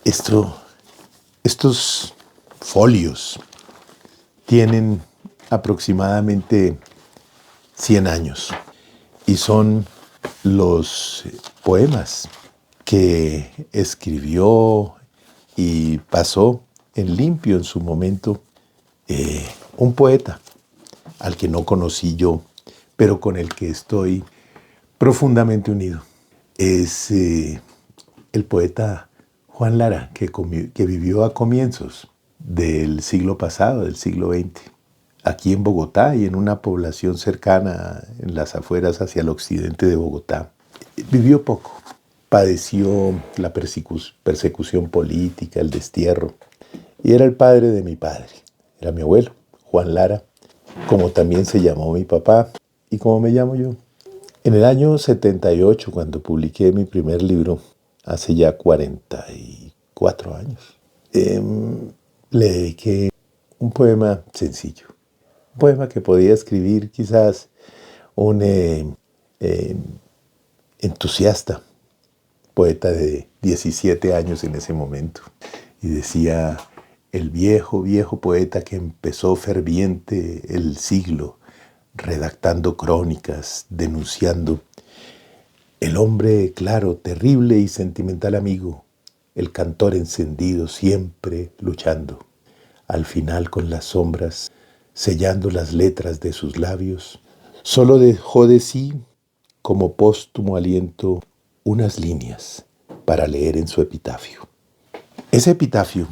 Esto, estos folios tienen aproximadamente 100 años y son los poemas que escribió y pasó en limpio en su momento un poeta al que no conocí yo, pero con el que estoy profundamente unido. Es el poeta Juan Lara, que vivió a comienzos del siglo pasado, del siglo XX, aquí en Bogotá y en una población cercana en las afueras hacia el occidente de Bogotá. Vivió poco, padeció la persecución política, el destierro, y era el padre de mi padre, era mi abuelo, Juan Lara, como también se llamó mi papá y como me llamo yo. En el año 78, cuando publiqué mi primer libro, hace ya 44 años, le dediqué un poema sencillo, un poema que podía escribir quizás un entusiasta, poeta de 17 años en ese momento. Y decía: el viejo, viejo poeta que empezó ferviente el siglo, redactando crónicas, denunciando. El hombre claro, terrible y sentimental amigo, el cantor encendido, siempre luchando. Al final con las sombras, sellando las letras de sus labios, solo dejó de sí, como póstumo aliento, unas líneas para leer en su epitafio. Ese epitafio,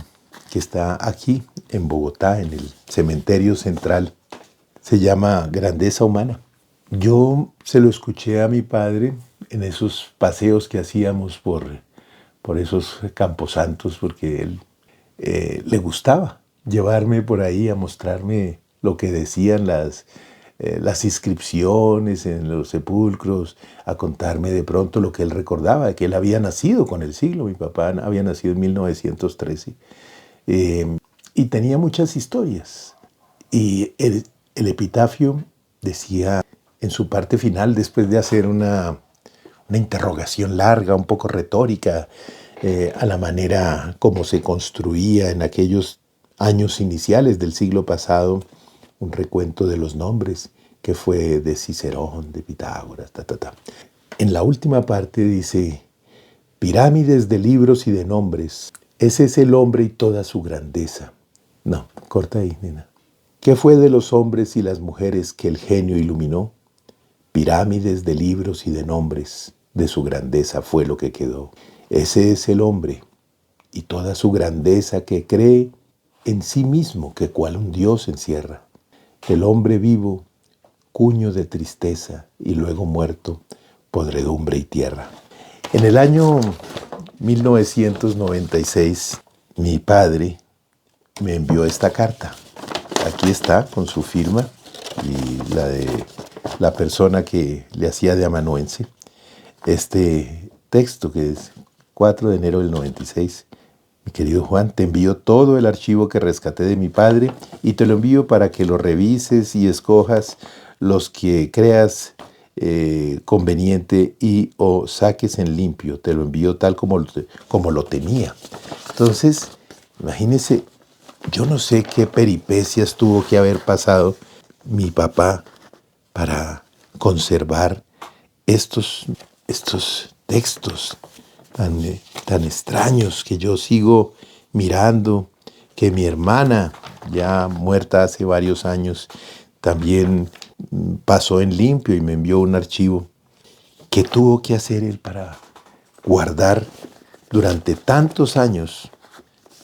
que está aquí en Bogotá, en el cementerio central, se llama Grandeza Humana. Yo se lo escuché a mi padre en esos paseos que hacíamos por esos camposantos, porque él le gustaba llevarme por ahí a mostrarme lo que decían las inscripciones en los sepulcros, a contarme de pronto lo que él recordaba, que él había nacido con el siglo. Mi papá había nacido en 1913 y tenía muchas historias. Y el epitafio decía en su parte final, después de hacer una interrogación larga, un poco retórica, a la manera como se construía en aquellos años iniciales del siglo pasado, un recuento de los nombres, que fue de Cicerón, de Pitágoras, ta, ta, ta. En la última parte dice: pirámides de libros y de nombres, ese es el hombre y toda su grandeza. No, corta ahí, nena. ¿Qué fue de los hombres y las mujeres que el genio iluminó? Pirámides de libros y de nombres, de su grandeza fue lo que quedó. Ese es el hombre y toda su grandeza, que cree en sí mismo que cual un Dios encierra. El hombre vivo, cuño de tristeza, y luego muerto, podredumbre y tierra. En el año 1996, mi padre me envió esta carta. Aquí está, con su firma y la de la persona que le hacía de amanuense. Este texto, que es 4 de enero del 96. Mi querido Juan, te envío todo el archivo que rescaté de mi padre y te lo envío para que lo revises y escojas los que creas conveniente y o saques en limpio. Te lo envío tal como lo tenía. Entonces, imagínese, yo no sé qué peripecias tuvo que haber pasado mi papá para conservar estos textos tan extraños que yo sigo mirando, que mi hermana, ya muerta hace varios años, también pasó en limpio y me envió un archivo. ¿Qué tuvo que hacer él para guardar durante tantos años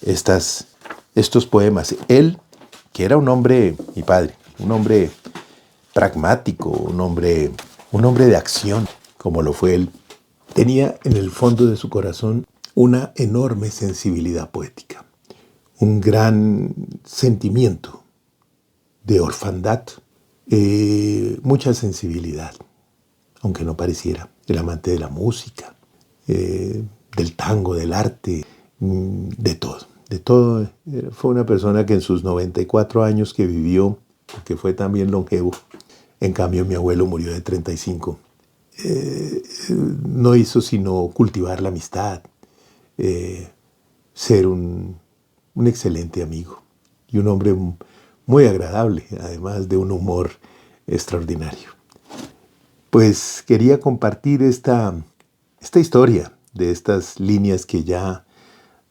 estos poemas? Él, que era un hombre, mi padre, un hombre pragmático, un hombre de acción, como lo fue él, tenía en el fondo de su corazón una enorme sensibilidad poética, un gran sentimiento de orfandad, mucha sensibilidad, aunque no pareciera. El amante de la música, del tango, del arte, de todo. De todo. Fue una persona que en sus 94 años que vivió, que fue también longevo, en cambio mi abuelo murió de 35, no hizo sino cultivar la amistad, ser un excelente amigo y un hombre muy agradable, además de un humor extraordinario. Pues quería compartir esta historia de estas líneas que ya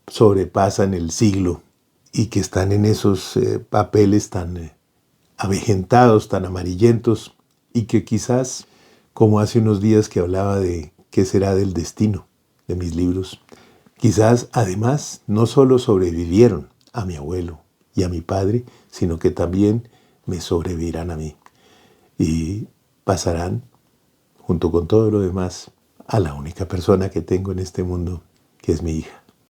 sobrepasan el siglo y que están en esos papeles tan avejentados, tan amarillentos, y que quizás, como hace unos días que hablaba de qué será del destino de mis libros, quizás además no solo sobrevivieron a mi abuelo y a mi padre, sino que también me sobrevivirán a mí y pasarán, junto con todo lo demás, a la única persona que tengo en este mundo, que es mi hija.